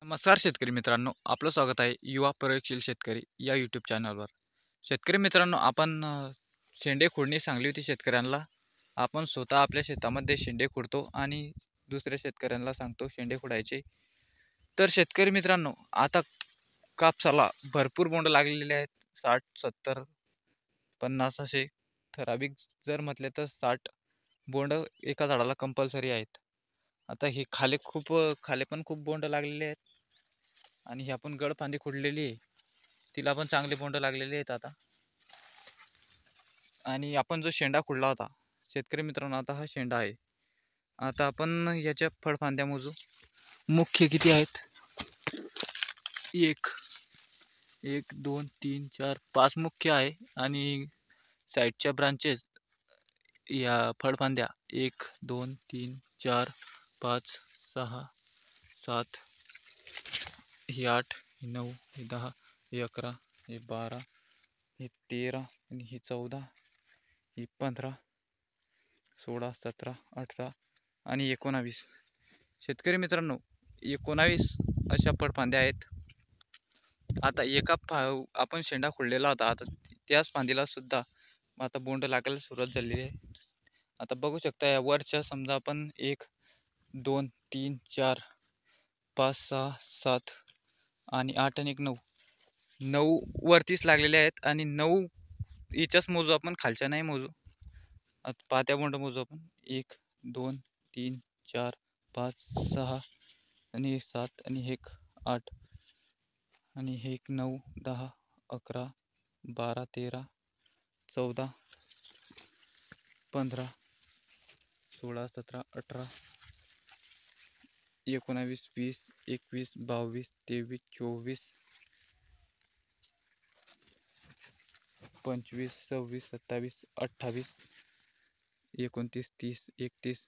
नमस्कार शेतकरी मित्रांनो, आपलं स्वागत आहे युवा प्रयोगशील शेतकरी या यूट्यूब चॅनलवर. शेतकरी मित्रांनो, आपण शेंडे खुडणी सांगली होती शेतकऱ्यांना. आपण स्वतः आपल्या शेतामध्ये शेंडे खुडतो आणि दुसऱ्या शेतकऱ्यांना सांगतो शेंडे खुडायचे. तर शेतकरी मित्रांनो, आता कापसाला भरपूर बोंड लागलेले आहेत. 60, 70, 50 असे ठराविक जर म्हटले तर 60 बोंड एका झाडाला कंपल्सरी आहेत. आता हे खाली पण खूप बोंड लागलेले आहेत. आणि ही आपण गडफांदी खुडलेली आहे, तिला पण चांगले बोंड लागलेले आहेत आता. आणि आपण जो शेंडा खुडला होता शेतकरी मित्रांनो, आता हा शेंडा आहे. आता आपण याच्या फळफांद्या मोजू. मुख्य किती आहेत? एक एक 2 3 4 5 मुख्य आहे. आणि साईडच्या ब्रांचेस या फळफांद्या 1 2 3 4 5 6 7, ही 8, ही 9, ही 10, ही 11, ही 12, ही 13, आणि ही 14, ही 15, 16, 17, 18 आणि 19. शेतकरी मित्रांनो, 19 अशा फळफांद्या आहेत. आता आपण शेंडा खुडलेला होता, आता त्याच फांदीला सुद्धा आता बोंड लागायला सुरुवात झालेली आहे. आता बघू शकता या वरच्या समजा आपण 1 2 3 4 5 6 7 आणि 8 आणि 1 9, 9 वरतीच लागलेले आहेत. आणि 9 याच्याच मोजू आपण, खालच्या नाही मोजू. आता पात्या बोंड मोजू आपण. 1 2 3 4 5 6 आणि 7 आणि 1 8 आणि 1 9 10 11 12 13 14 15 16 17 18 19 20 21 22 23 24 25 26 27 28 29 30 31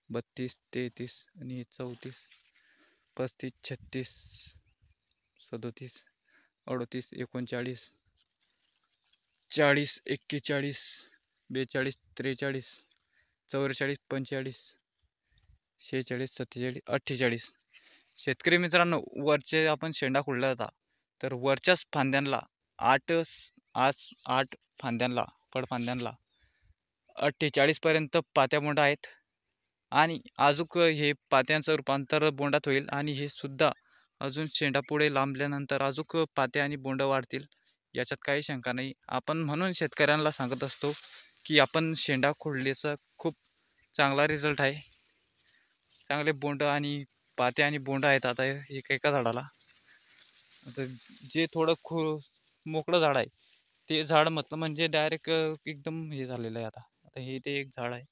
32 33 आणि 34 35 36 37 38 39 40 41 42 43 44 45 46 47 48. शेतकरी मित्रांनो, वरचे आपण शेंडा खुडला होता, तर वरच्याच फांद्यांना 8 फांद्यांना फळफांद्यांना 48 पर्यंत पात्या बोंड आहेत. आणि अजून हे पात्यांचं रूपांतर बोंडात होईल आणि हे सुद्धा अजून शेंडा पुढे लांबल्यानंतर अजून पात्या आणि बोंड वाढतील, याच्यात काही शंका नाही. आपण म्हणून शेतकऱ्यांना सांगत असतो की आपण शेंडा खुडल्याचा खूप चांगला रिझल्ट आहे. चांगले बोंड आणि पात्या आणि बोंड आहेत आता एका झाडाला. आता जे थोडं मोकळं झाड आहे ते झाड म्हटलं म्हणजे डायरेक्ट एकदम हे झालेलं आहे. आता हे ते एक झाड आहे,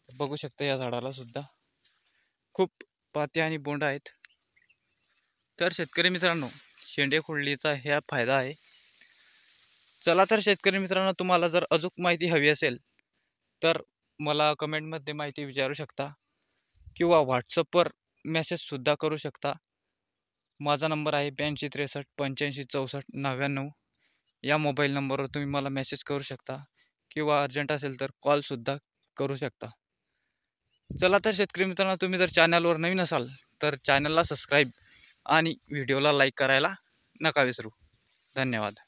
बघू शकता या झाडाला सुद्धा खूप पात्या आणि बोंड आहेत. तर शेतकरी मित्रांनो, शेंडे खुडलीचा ह्या फायदा आहे. चला तर शेतकरी मित्रांनो, तुम्हाला जर अजून माहिती हवी असेल तर मला कमेंटमध्ये माहिती विचारू शकता किंवा व्हॉट्सअपवर मेसेजसुद्धा करू शकता. माझा नंबर आहे 82 63 85 64 99. या मोबाईल नंबरवर तुम्ही मला मेसेज करू शकता किंवा अर्जंट असेल तर कॉलसुद्धा करू शकता. चला तर शेतकरी मित्रांनो, तुम्ही जर चॅनलवर नवीन असाल तर चॅनलला सबस्क्राईब आणि व्हिडिओला लाईक करायला नका विसरू. धन्यवाद.